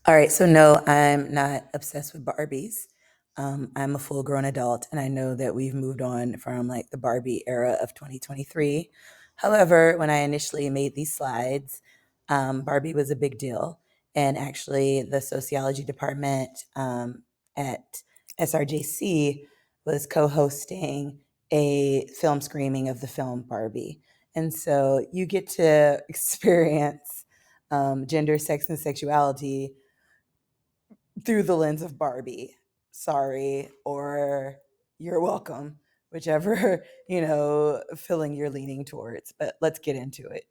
All right, so no, I'm not obsessed with Barbies. I'm a full grown adult, and I know that we've moved on from like the Barbie era of 2023. However, when I initially made these slides, Barbie was a big deal. And actually, the sociology department at SRJC was co hosting a film screening of the film Barbie. And so you get to experience gender, sex, and sexuality through the lens of Barbie. Sorry, or you're welcome, whichever, feeling you're leaning towards. But let's get into it.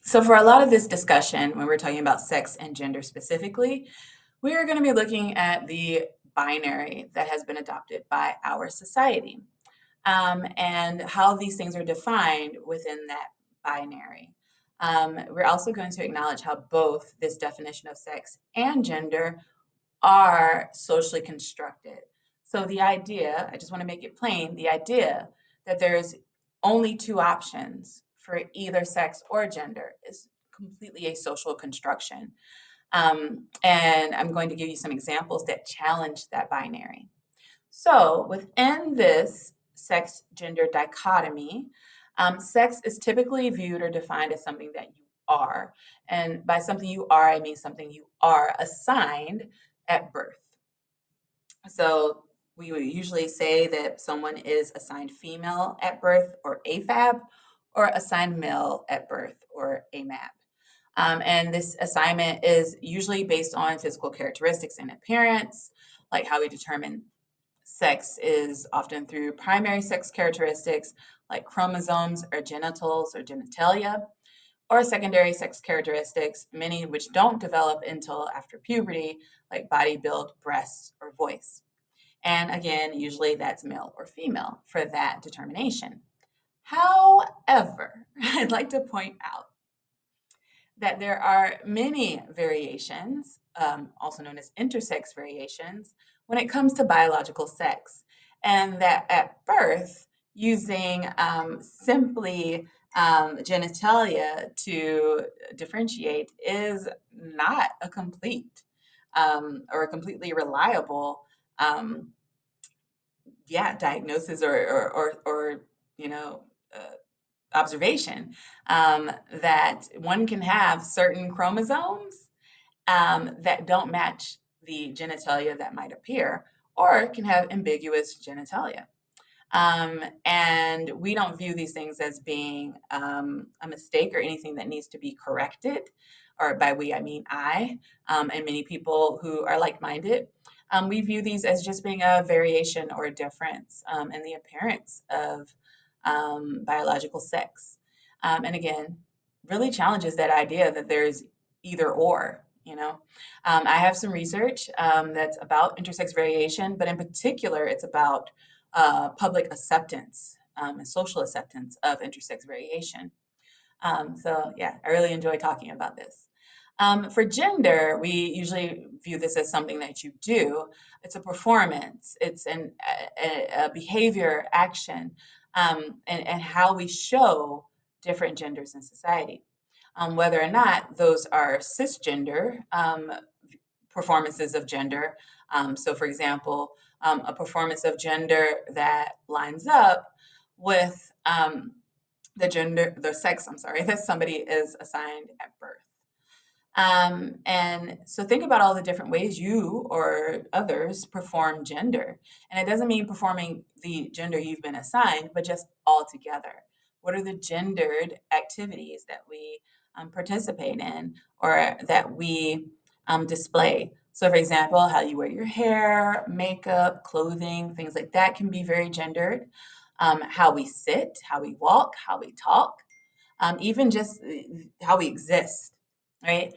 So, for a lot of this discussion, when we're talking about sex and gender specifically, we are going to be looking at the binary that has been adopted by our society and how these things are defined within that binary. We're also going to acknowledge how both this definition of sex and gender are socially constructed. So the idea, I just want to make it plain, the idea that there's only two options for either sex or gender is completely a social construction. And I'm going to give you some examples that challenge that binary. So within this sex gender dichotomy, sex is typically viewed or defined as something that you are. And by something you are, I mean something you are assigned at birth. So we would usually say that someone is assigned female at birth or AFAB, or assigned male at birth or AMAB. And this assignment is usually based on physical characteristics and appearance, like how we determine sex is often through primary sex characteristics like chromosomes or genitals or genitalia, or secondary sex characteristics, many which don't develop until after puberty, like body build, breasts, or voice. And again, usually that's male or female for that determination. However, I'd like to point out that there are many variations, also known as intersex variations, when it comes to biological sex. And that at birth, using simply genitalia to differentiate is not a complete or a completely reliable um, diagnosis or you know, uh, observation that one can have certain chromosomes that don't match the genitalia that might appear, or can have ambiguous genitalia. And we don't view these things as being a mistake or anything that needs to be corrected. Or by we, I mean I, and many people who are like minded. We view these as just being a variation or a difference in the appearance of biological sex. And again, really challenges that idea that there's either or, you know. I have some research that's about intersex variation, but in particular, it's about public acceptance and social acceptance of intersex variation. So, yeah, I really enjoy talking about this. For gender, we usually view this as something that you do. It's a performance, it's a behavior, action, and how we show different genders in society. Whether or not those are cisgender performances of gender. So, for example, a performance of gender that lines up with the sex, I'm sorry, that somebody is assigned at birth. And so think about all the different ways you or others perform gender. And it doesn't mean performing the gender you've been assigned, but just all together. What are the gendered activities that we participate in or that we display? So, for example, how you wear your hair, makeup, clothing, things like that can be very gendered. How we sit, how we walk, how we talk, even just how we exist, right?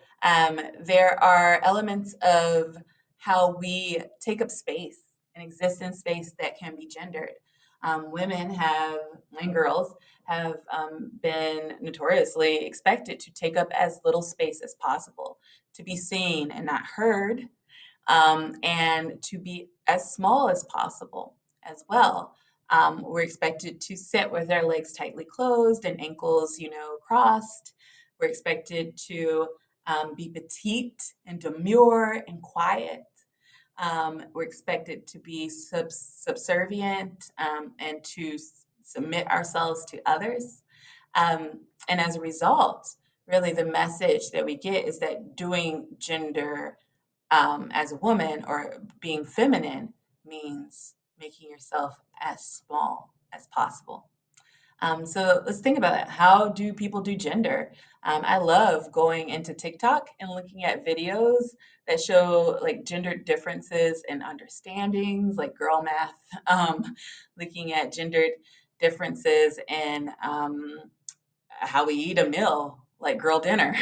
There are elements of how we take up space and exist in space that can be gendered. Women have, and girls have been notoriously expected to take up as little space as possible, to be seen and not heard, and to be as small as possible as well. We're expected to sit with our legs tightly closed and ankles, crossed. We're expected to be petite and demure and quiet. We're expected to be subservient and to submit ourselves to others. And as a result, really the message that we get is that doing gender as a woman or being feminine means making yourself as small as possible. So let's think about it. How do people do gender? I love going into TikTok and looking at videos that show like gender differences and understandings, like girl math, looking at gendered differences in how we eat a meal, like girl dinner,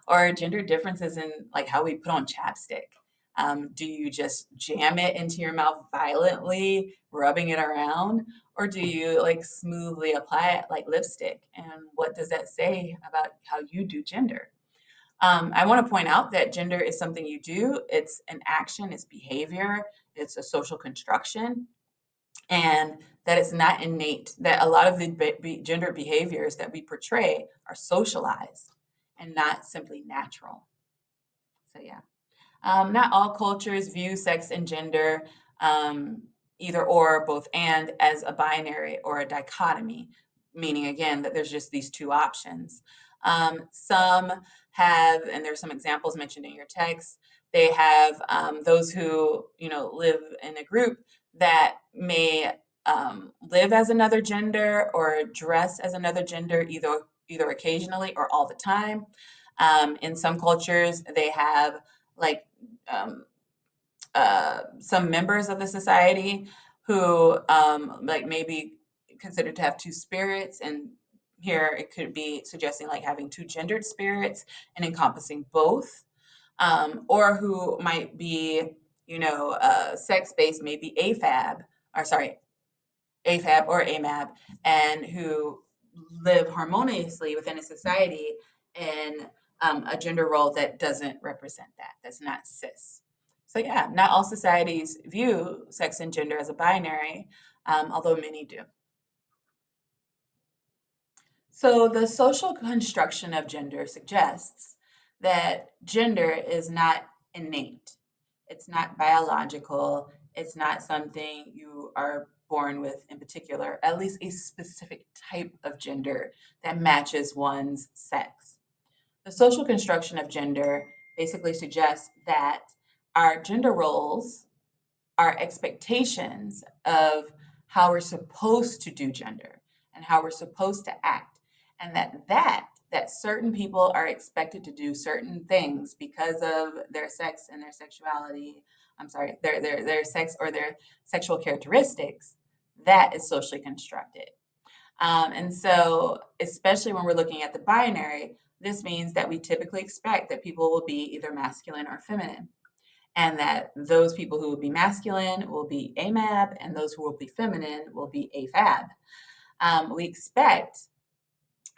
or gender differences in like how we put on chapstick. Do you just jam it into your mouth violently, rubbing it around, or do you like smoothly apply it like lipstick? And what does that say about how you do gender? I want to point out that gender is something you do. It's an action, it's behavior, it's a social construction, and that it's not innate, that a lot of the gender behaviors that we portray are socialized and not simply natural. So, yeah. Not all cultures view sex and gender, um, either or, both and, as a binary or a dichotomy, meaning again that there's just these two options. Some have, and there's some examples mentioned in your text. They have those who live in a group that may live as another gender or dress as another gender, either occasionally or all the time. In some cultures, they have like um, some members of the society who like maybe considered to have two spirits, and here it could be suggesting like having two gendered spirits and encompassing both, or who might be sex based, maybe AFAB, or sorry, AFAB or AMAB, and who live harmoniously within a society in a gender role that doesn't represent that, that's not cis. So, yeah, not all societies view sex and gender as a binary, although many do. So, the social construction of gender suggests that gender is not innate, it's not biological, it's not something you are born with in particular, at least a specific type of gender that matches one's sex. The social construction of gender basically suggests that our gender roles, our expectations of how we're supposed to do gender and how we're supposed to act, and that certain people are expected to do certain things because of their sex and their sexuality. I'm sorry, their sex or their sexual characteristics. That is socially constructed. And so, especially when we're looking at the binary, this means that we typically expect that people will be either masculine or feminine, and that those people who will be masculine will be AMAB, and those who will be feminine will be AFAB. We expect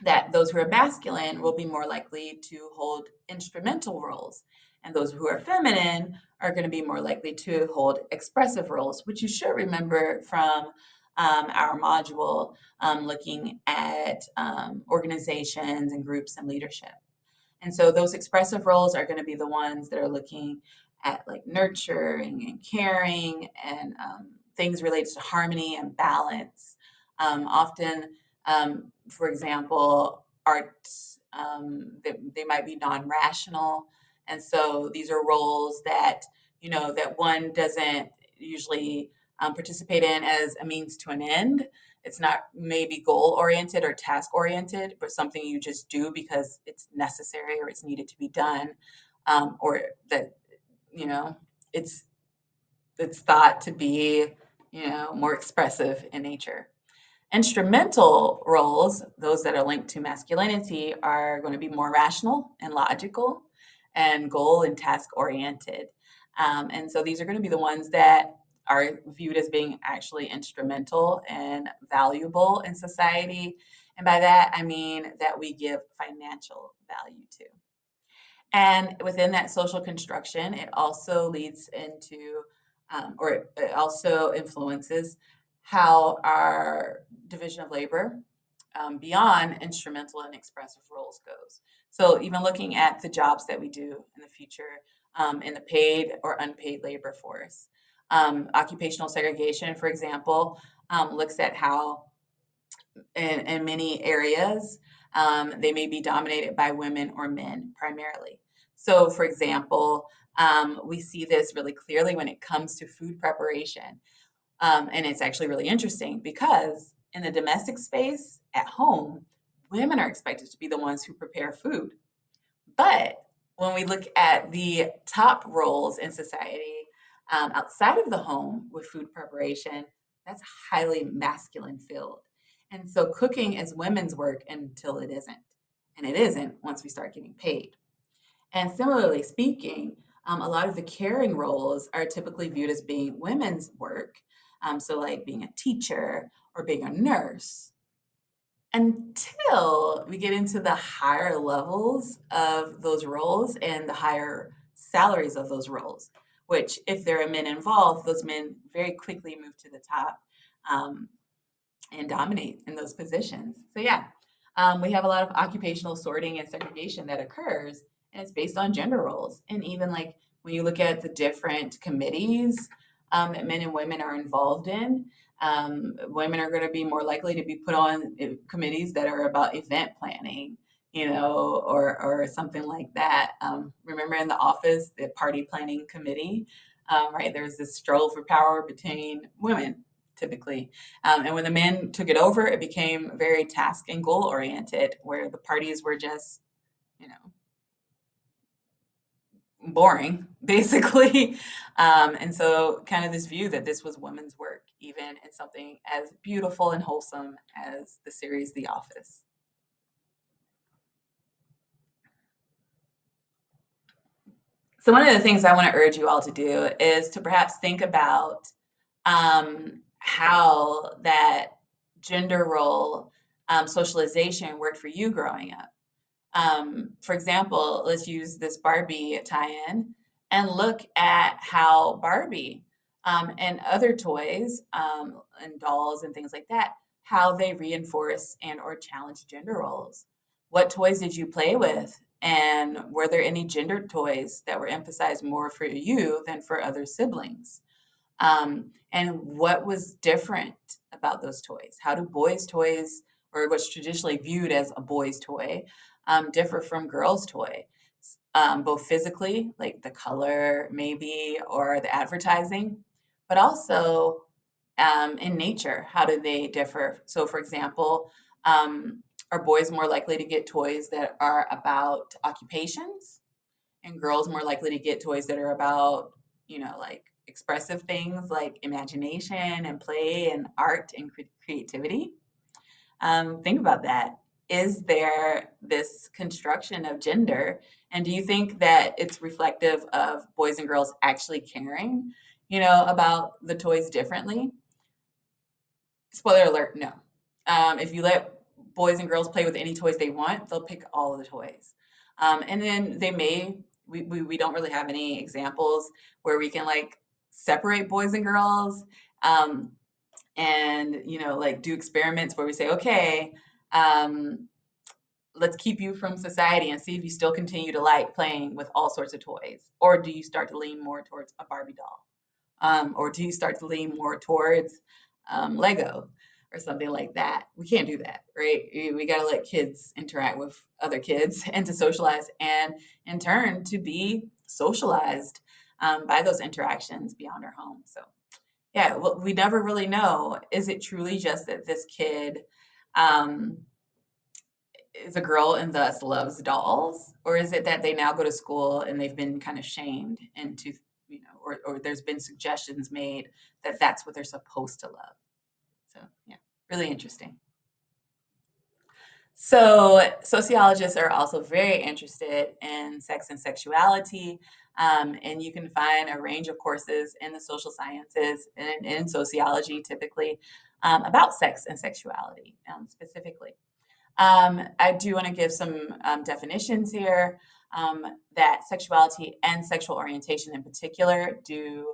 that those who are masculine will be more likely to hold instrumental roles, and those who are feminine are going to be more likely to hold expressive roles, which you should remember from our module looking at organizations and groups and leadership. And so those expressive roles are going to be the ones that are looking at like nurturing and caring and things related to harmony and balance. Often, for example, arts, they might be non-rational. And so these are roles that, that one doesn't usually participate in as a means to an end. It's not maybe goal oriented or task oriented, but something you just do because it's necessary or it's needed to be done, or that you know it's it's thought to be more expressive in nature. Instrumental roles, those that are linked to masculinity, are going to be more rational and logical and goal and task oriented. And so these are going to be the ones that are viewed as being actually instrumental and valuable in society. And by that, I mean that we give financial value to. And within that social construction, it also leads into, or it also influences how our division of labor beyond instrumental and expressive roles goes. So even looking at the jobs that we do in the future, in the paid or unpaid labor force. Occupational segregation, for example, looks at how in many areas they may be dominated by women or men primarily. So, for example, we see this really clearly when it comes to food preparation. And it's actually really interesting because in the domestic space at home, women are expected to be the ones who prepare food. But when we look at the top roles in society outside of the home with food preparation, that's a highly masculine field. And so cooking is women's work until it isn't. And it isn't once we start getting paid. And similarly speaking, a lot of the caring roles are typically viewed as being women's work. So, like being a teacher or being a nurse, until we get into the higher levels of those roles and the higher salaries of those roles, which, if there are men involved, those men very quickly move to the top. Um, and dominate in those positions. So yeah, we have a lot of occupational sorting and segregation that occurs, and it's based on gender roles. And even like when you look at the different committees that men and women are involved in, women are going to be more likely to be put on committees that are about event planning, or something like that. Remember in The Office, the party planning committee, right? There's this struggle for power between women typically. And when the men took it over, it became very task and goal oriented, where the parties were just, you know, boring, basically. And so, kind of this view that this was women's work, even in something as beautiful and wholesome as the series The Office. So, one of the things I want to urge you all to do is to perhaps think about how that gender role socialization worked for you growing up. For example, let's use this Barbie tie-in and look at how Barbie and other toys and dolls and things like that, how they reinforce and or challenge gender roles. What toys did you play with? And were there any gender toys that were emphasized more for you than for other siblings? And what was different about those toys? How do boys' toys, or what's traditionally viewed as a boy's toy, differ from girls' toy? Both physically, like the color maybe, or the advertising, but also in nature. How do they differ? So, for example, are boys more likely to get toys that are about occupations? And girls more likely to get toys that are about, like expressive things like imagination and play and art and creativity. Think about that. Is there this construction of gender? And do you think that it's reflective of boys and girls actually caring, about the toys differently? Spoiler alert, no. If you let boys and girls play with any toys they want, they'll pick all of the toys. And then we don't really have any examples where we can like separate boys and girls, and, like do experiments where we say, okay, um, let's keep you from society and see if you still continue to like playing with all sorts of toys. Or do you start to lean more towards a Barbie doll? Or do you start to lean more towards Lego or something like that? We can't do that, right? We got to let kids interact with other kids and to socialize, and in turn to be socialized by those interactions beyond our home. So, yeah, well, we never really know. Is it truly just that this kid um, is a girl and thus loves dolls, or is it that they now go to school and they've been kind of shamed into, or there's been suggestions made that that's what they're supposed to love? So yeah, really interesting. So sociologists are also very interested in sex and sexuality, and you can find a range of courses in the social sciences and in sociology typically about sex and sexuality specifically. I do want to give some definitions here, that sexuality and sexual orientation in particular do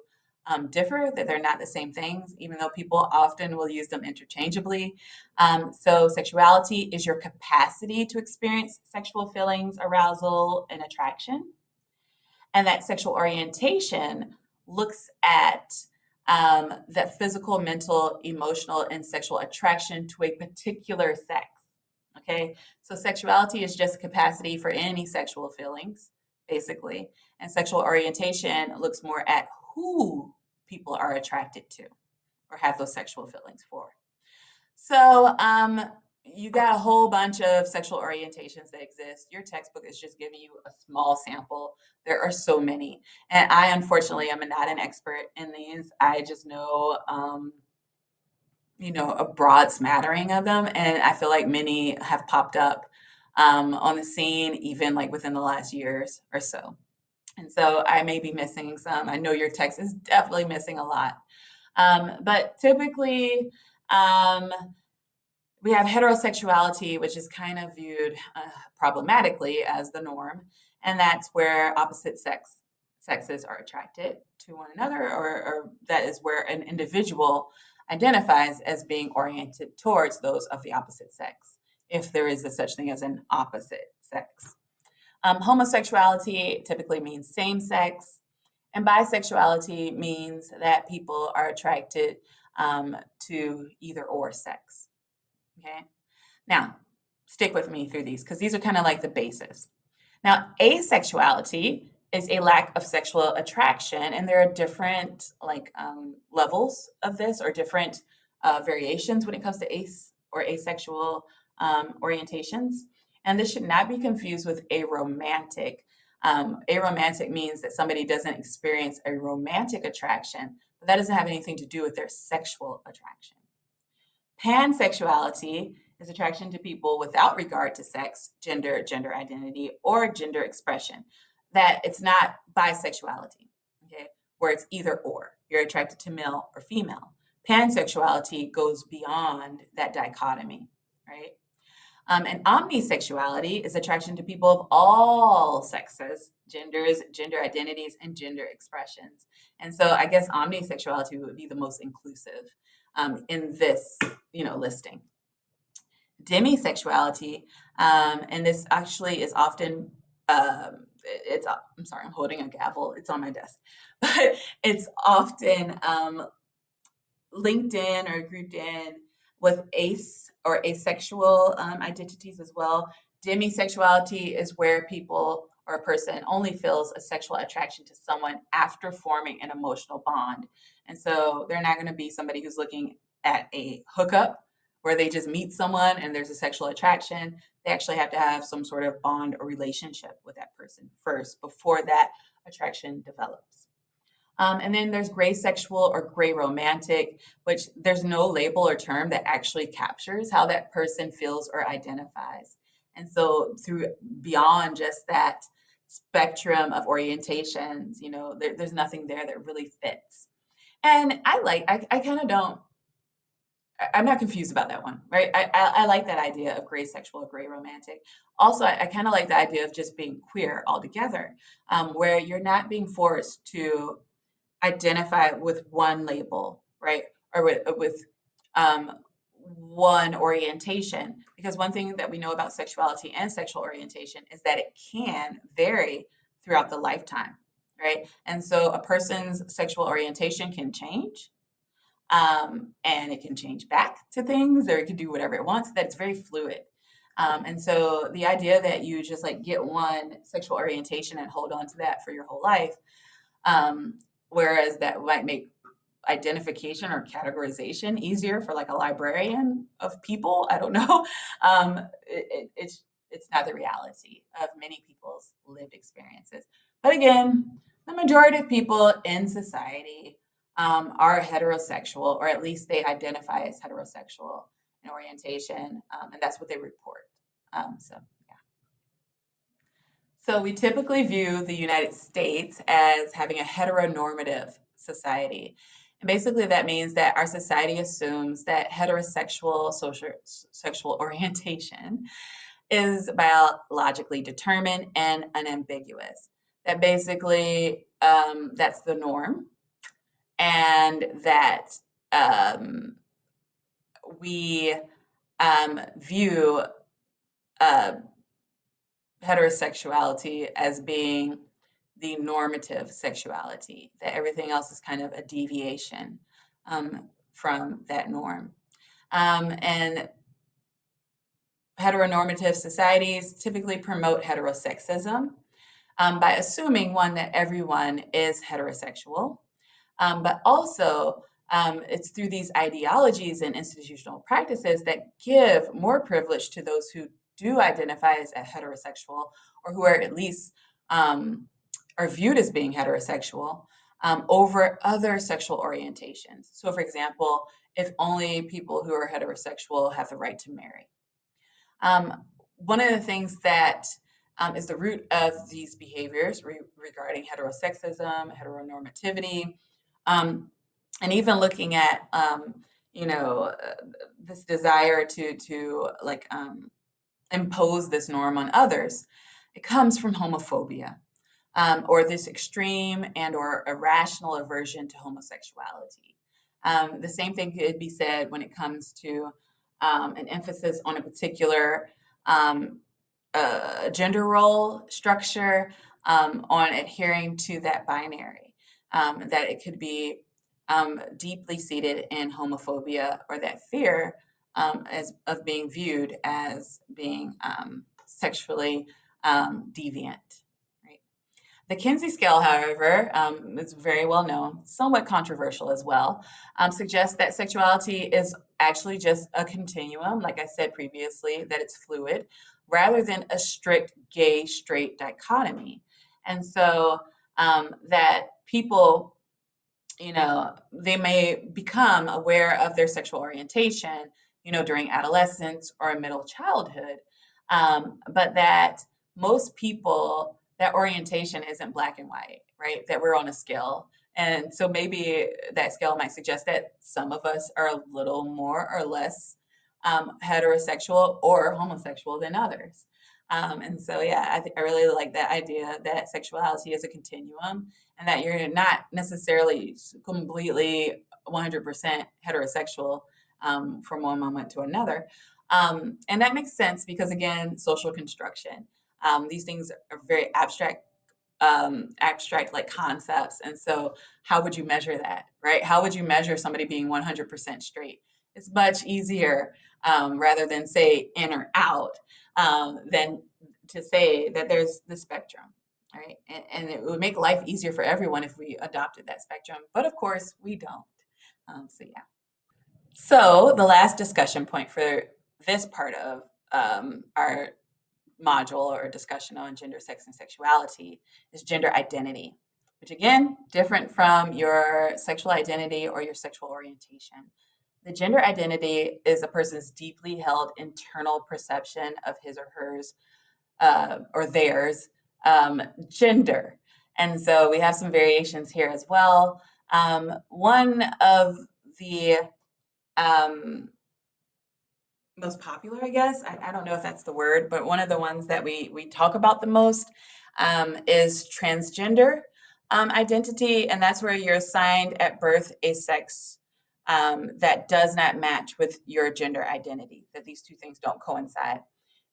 differ, that they're not the same things, even though people often will use them interchangeably. So, sexuality is your capacity to experience sexual feelings, arousal, and attraction. And that sexual orientation looks at that physical, mental, emotional, and sexual attraction to a particular sex. Okay, so sexuality is just capacity for any sexual feelings, basically. And sexual orientation looks more at who people are attracted to or have those sexual feelings for. So, you got a whole bunch of sexual orientations that exist. Your textbook is just giving you a small sample. There are so many. And I, unfortunately, am not an expert in these. I just know, a broad smattering of them. And I feel like many have popped up on the scene, even like within the last years or so. And so I may be missing some. I know your text is definitely missing a lot. But typically, um, we have heterosexuality, which is kind of viewed problematically as the norm, and that's where sexes are attracted to one another, or that is where an individual identifies as being oriented towards those of the opposite sex, if there is a such thing as an opposite sex. Homosexuality typically means same sex, and bisexuality means that people are attracted to either or sex. Okay. Now, stick with me through these because these are kind of like the basis. Now, asexuality is a lack of sexual attraction, and there are different levels of this or different variations when it comes to ace or asexual orientations. And this should not be confused with aromantic. Aromantic means that somebody doesn't experience a romantic attraction, but that doesn't have anything to do with their sexual attraction. Pansexuality is attraction to people without regard to sex, gender identity, or gender expression. That it's not bisexuality, okay, where it's either or. You're attracted to male or female. Pansexuality goes beyond that dichotomy, right? And omnisexuality is attraction to people of all sexes, genders, gender identities, and gender expressions. And so I guess omnisexuality would be the most inclusive in this, listing. Demisexuality, and this actually is often, I'm sorry, I'm holding a gavel. It's on my desk, but it's often linked in or grouped in with ace or asexual identities as well. Demisexuality is where people or a person only feels a sexual attraction to someone after forming an emotional bond. And so they're not going to be somebody who's looking at a hookup where they just meet someone and there's a sexual attraction. They actually have to have some sort of bond or relationship with that person first before that attraction develops. And then there's gray sexual or gray romantic, which there's no label or term that actually captures how that person feels or identifies. And so through beyond just that spectrum of orientations, there's nothing there that really fits. And I kind of don't, I'm not confused about that one, right? I like that idea of gray sexual or gray romantic. Also, I kind of like the idea of just being queer altogether, where you're not being forced to identify with one label, right? Or with one orientation. Because one thing that we know about sexuality and sexual orientation is that it can vary throughout the lifetime, right? And so a person's sexual orientation can change. And it can change back to things or it can do whatever it wants. That's very fluid. And so the idea that you just like get one sexual orientation and hold on to that for your whole life, whereas that might make identification or categorization easier for like a librarian of people. I don't know. It's not the reality of many people's lived experiences. But again, the majority of people in society are heterosexual, or at least they identify as heterosexual in orientation, and that's what they report. So so we typically view the United States as having a heteronormative society. And basically that means that our society assumes that heterosexual sexual orientation is biologically determined and unambiguous. That basically that's the norm. and that um, we view uh, heterosexuality as being the normative sexuality, that everything else is kind of a deviation from that norm. And heteronormative societies typically promote heterosexism by assuming, one, that everyone is heterosexual, but also it's through these ideologies and institutional practices that give more privilege to those who do identify as heterosexual, or who are at least um, are viewed as being heterosexual, over other sexual orientations. So, for example, if only people who are heterosexual have the right to marry. One of the things that is the root of these behaviors regarding heterosexism, heteronormativity, um, and even looking at you know uh, this desire to like impose this norm on others, it comes from homophobia, or this extreme and or irrational aversion to homosexuality. The same thing could be said when it comes to an emphasis on a particular um, gender role structure, on adhering to that binary, that it could be deeply seated in homophobia, or that fear as of being viewed as being sexually deviant. Right? The Kinsey scale, however, is very well known, somewhat controversial as well, suggests that sexuality is actually just a continuum, like I said previously, that it's fluid, rather than a strict gay straight dichotomy. And so that people, they may become aware of their sexual orientation, during adolescence or middle childhood, but that most people, that orientation isn't black and white, right? That we're on a scale. And so maybe that scale might suggest that some of us are a little more or less heterosexual or homosexual than others. And so, yeah, I really like that idea that sexuality is a continuum, and that you're not necessarily completely 100% heterosexual from one moment to another. And that makes sense because, again, social construction. These things are very abstract like concepts. And so, how would you measure that, right? How would you measure somebody being 100% straight? It's much easier, rather than say in or out, than to say that there's the spectrum, right? And it would make life easier for everyone if we adopted that spectrum. But of course, we don't. So, yeah. So, the last discussion point for this part of our module or discussion on gender, sex, and sexuality is gender identity, which, again, different from your sexual identity or your sexual orientation. The gender identity is a person's deeply held internal perception of his or hers, or theirs, gender. And so we have some variations here as well. One of the um, most popular, I guess. I don't know if that's the word, but one of the ones that we talk about the most is transgender identity, and that's where you're assigned at birth a sex that does not match with your gender identity. That these two things don't coincide.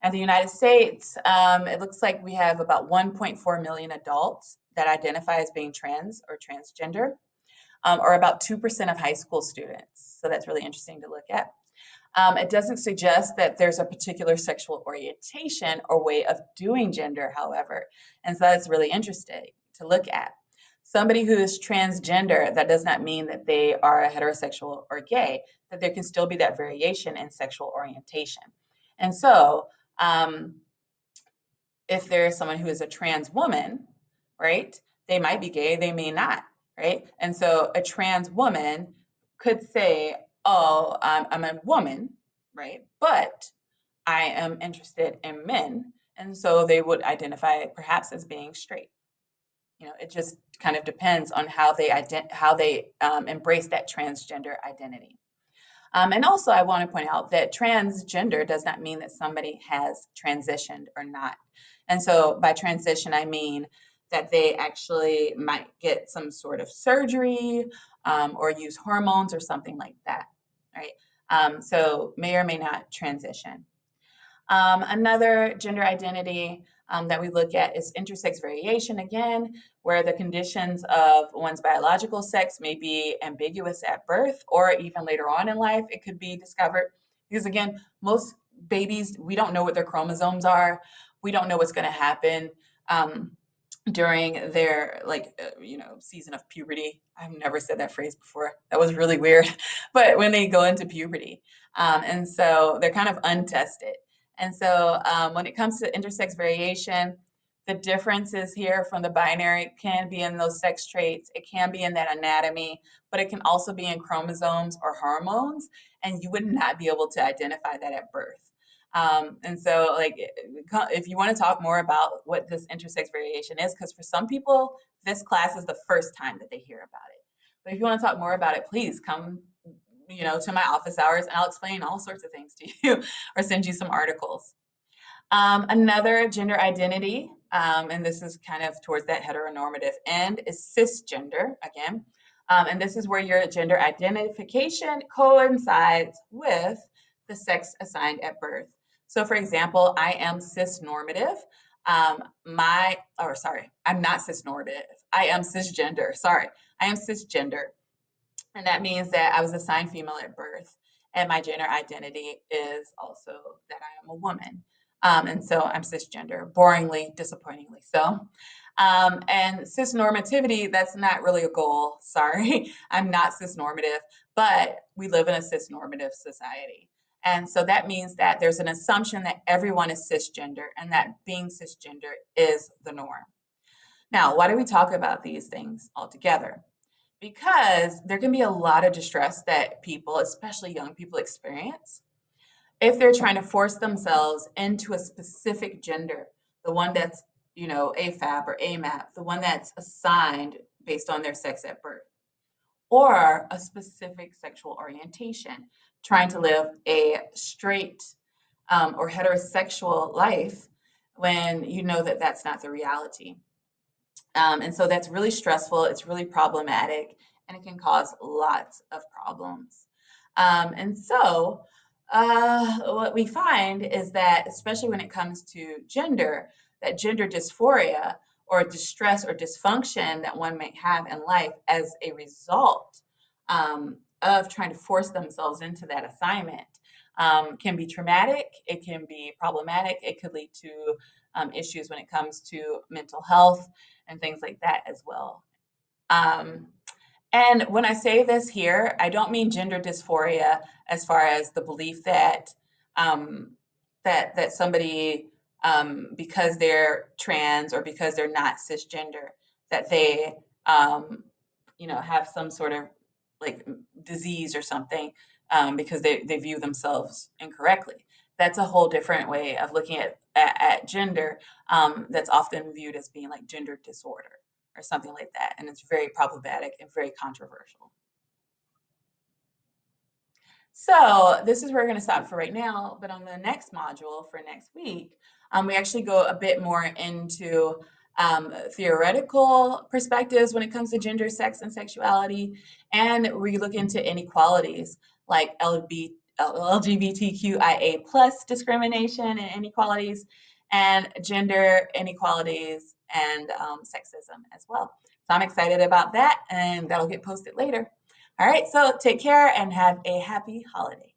In the United States, it looks like we have about 1.4 million adults that identify as being trans or transgender, or about 2% of high school students. So that's really interesting to look at. It doesn't suggest that there's a particular sexual orientation or way of doing gender, however. And so that's really interesting to look at. Somebody who is transgender, that does not mean that they are heterosexual or gay, that there can still be that variation in sexual orientation. And so, if there's someone who is a trans woman, right, they might be gay, they may not, right? And so a trans woman could say, oh, I'm a woman, right? But I am interested in men. And so they would identify perhaps as being straight. It just kind of depends on how they embrace that transgender identity. And also, I want to point out that transgender does not mean that somebody has transitioned or not. And so, by transition, I mean that they actually might get some sort of surgery or use hormones or something like that, right? So may or may not transition. Another gender identity that we look at is intersex variation, again, where the conditions of one's biological sex may be ambiguous at birth or even later on in life. It could be discovered because, again, most babies, we don't know what their chromosomes are. We don't know what's going to happen. During their season of puberty. I've never said that phrase before. That was really weird. But when they go into puberty, and so they're kind of untested. And so when it comes to intersex variation, the differences here from the binary can be in those sex traits. It can be in that anatomy, but it can also be in chromosomes or hormones, and you would not be able to identify that at birth. And so, like, if you want to talk more about what this intersex variation is, because for some people, this class is the first time that they hear about it. But if you want to talk more about it, please come, to my office hours, and I'll explain all sorts of things to you or send you some articles. Another gender identity, and this is kind of towards that heteronormative end, is cisgender again. And this is where your gender identification coincides with the sex assigned at birth. So, for example, I am cisnormative. I'm not cisnormative. I am cisgender. Sorry, I am cisgender. And that means that I was assigned female at birth, and my gender identity is also that I am a woman. And so I'm cisgender, boringly, disappointingly so. And cisnormativity, that's not really a goal. Sorry, I'm not cisnormative, but we live in a cisnormative society. And so that means that there's an assumption that everyone is cisgender and that being cisgender is the norm. Now, why do we talk about these things all together? Because there can be a lot of distress that people, especially young people, experience if they're trying to force themselves into a specific gender, the one that's, AFAB or AMAP, the one that's assigned based on their sex at birth, or a specific sexual orientation, trying to live a straight or heterosexual life when you know that that's not the reality. And so that's really stressful, it's really problematic, and it can cause lots of problems. And so, what we find is that, especially when it comes to gender, that gender dysphoria or distress or dysfunction that one might have in life as a result of trying to force themselves into that assignment can be traumatic, it can be problematic, it could lead to issues when it comes to mental health and things like that as well. Um, and when I say this here, I don't mean gender dysphoria as far as the belief that um, that somebody because they're trans or because they're not cisgender that they have some sort of like disease or something because they view themselves incorrectly. That's a whole different way of looking at gender that's often viewed as being like gender disorder or something like that. And it's very problematic and very controversial. So this is where we're going to stop for right now. But on the next module for next week, we actually go a bit more into theoretical perspectives when it comes to gender, sex, and sexuality. And we look into inequalities like LGBTQIA plus discrimination and inequalities, and gender inequalities and sexism as well. So I'm excited about that, and that'll get posted later. All right, so take care and have a happy holiday.